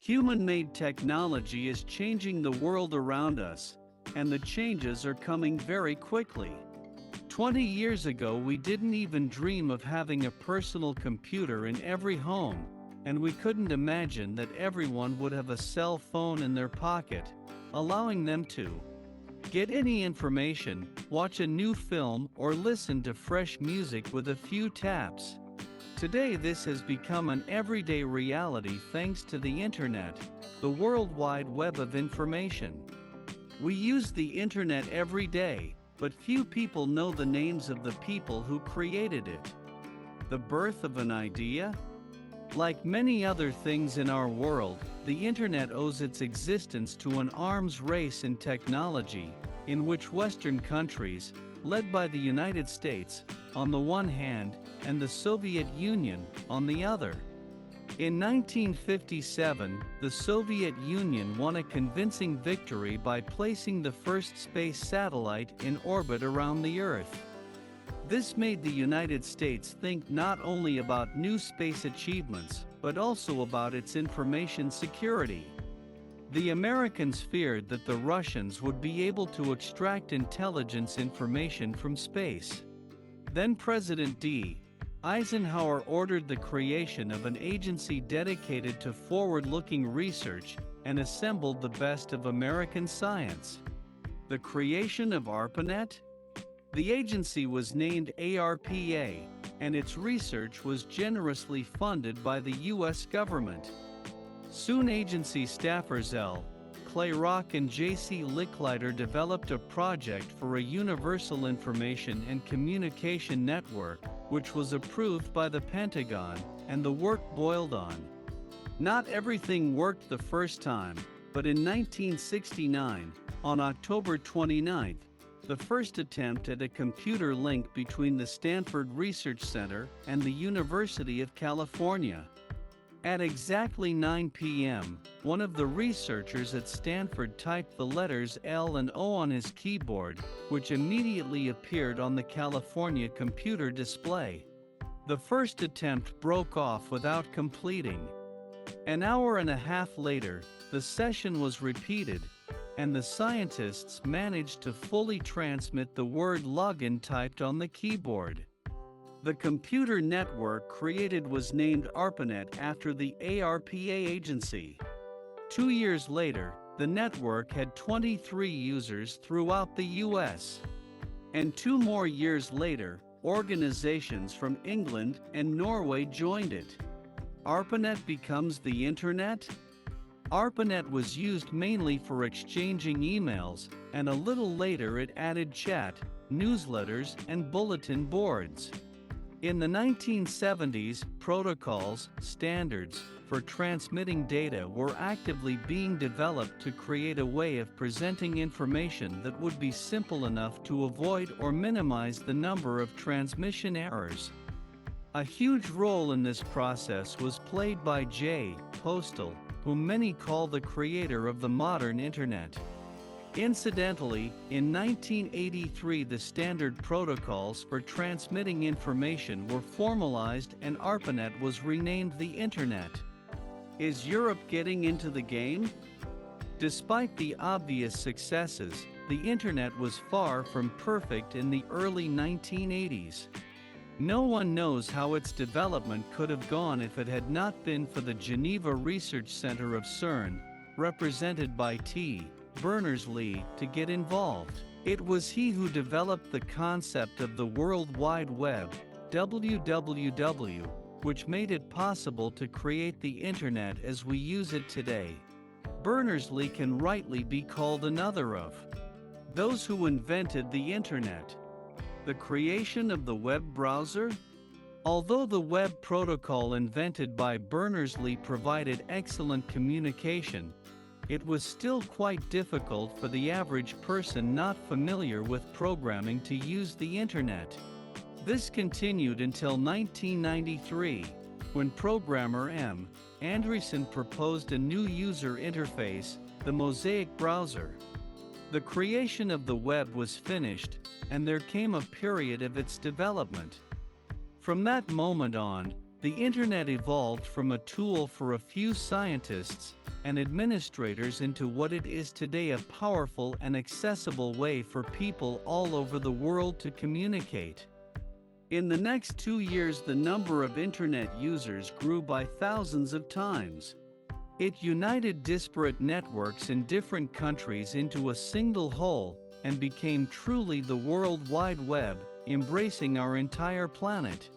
Human-made technology is changing the world around us, and the changes are coming very quickly. 20 years ago, we didn't even dream of having a personal computer in every home, and we couldn't imagine that everyone would have a cell phone in their pocket, allowing them to get any information, watch a new film, or listen to fresh music with a few taps. Today, this has become an everyday reality thanks to the Internet, the World Wide Web of information. We use the Internet every day, but few people know the names of the people who created it. The birth of an idea? Like many other things in our world, the Internet owes its existence to an arms race in technology, in which Western countries, led by the United States, on the one hand, and the Soviet Union, on the other. In 1957, the Soviet Union won a convincing victory by placing the first space satellite in orbit around the Earth. This made the United States think not only about new space achievements, but also about its information security. The Americans feared that the Russians would be able to extract intelligence information from space. Then President D. Eisenhower ordered the creation of an agency dedicated to forward-looking research and assembled the best of American science. The creation of ARPANET? The agency was named ARPA, and its research was generously funded by the U.S. government. Soon agency staffers L. Clay Rock and J.C. Licklider developed a project for a universal information and communication network, which was approved by the Pentagon, and the work boiled on. Not everything worked the first time, but in 1969, on October 29, the first attempt at a computer link between the Stanford Research Center and the University of California. At exactly 9 p.m., one of the researchers at Stanford typed the letters L and O on his keyboard, which immediately appeared on the California computer display. The first attempt broke off without completing. An hour and a half later, the session was repeated, and the scientists managed to fully transmit the word login typed on the keyboard. The computer network created was named ARPANET after the ARPA agency. 2 years later, the network had 23 users throughout the U.S. And 2 more years later, organizations from England and Norway joined it. ARPANET becomes the Internet? ARPANET was used mainly for exchanging emails, and a little later it added chat, newsletters, and bulletin boards. In the 1970s, protocols, standards, for transmitting data were actively being developed to create a way of presenting information that would be simple enough to avoid or minimize the number of transmission errors. A huge role in this process was played by J. Postal, whom many call the creator of the modern Internet. Incidentally, in 1983 the standard protocols for transmitting information were formalized and ARPANET was renamed the Internet. Is Europe getting into the game? Despite the obvious successes, the Internet was far from perfect in the early 1980s. No one knows how its development could have gone if it had not been for the Geneva Research Center of CERN, represented by T. Berners-Lee, to get involved. It was he who developed the concept of the World Wide Web, WWW, which made it possible to create the Internet as we use it today. Berners-Lee can rightly be called another of those who invented the Internet. The creation of the web browser? Although the web protocol invented by Berners-Lee provided excellent communication, it was still quite difficult for the average person not familiar with programming to use the Internet. This continued until 1993, when programmer M. Andreessen proposed a new user interface, the Mosaic browser. The creation of the web was finished, and there came a period of its development. From that moment on, the Internet evolved from a tool for a few scientists and administrators into what it is today, a powerful and accessible way for people all over the world to communicate. In the next 2 years, the number of internet users grew by thousands of times. It united disparate networks in different countries into a single whole and became truly the World Wide Web, embracing our entire planet.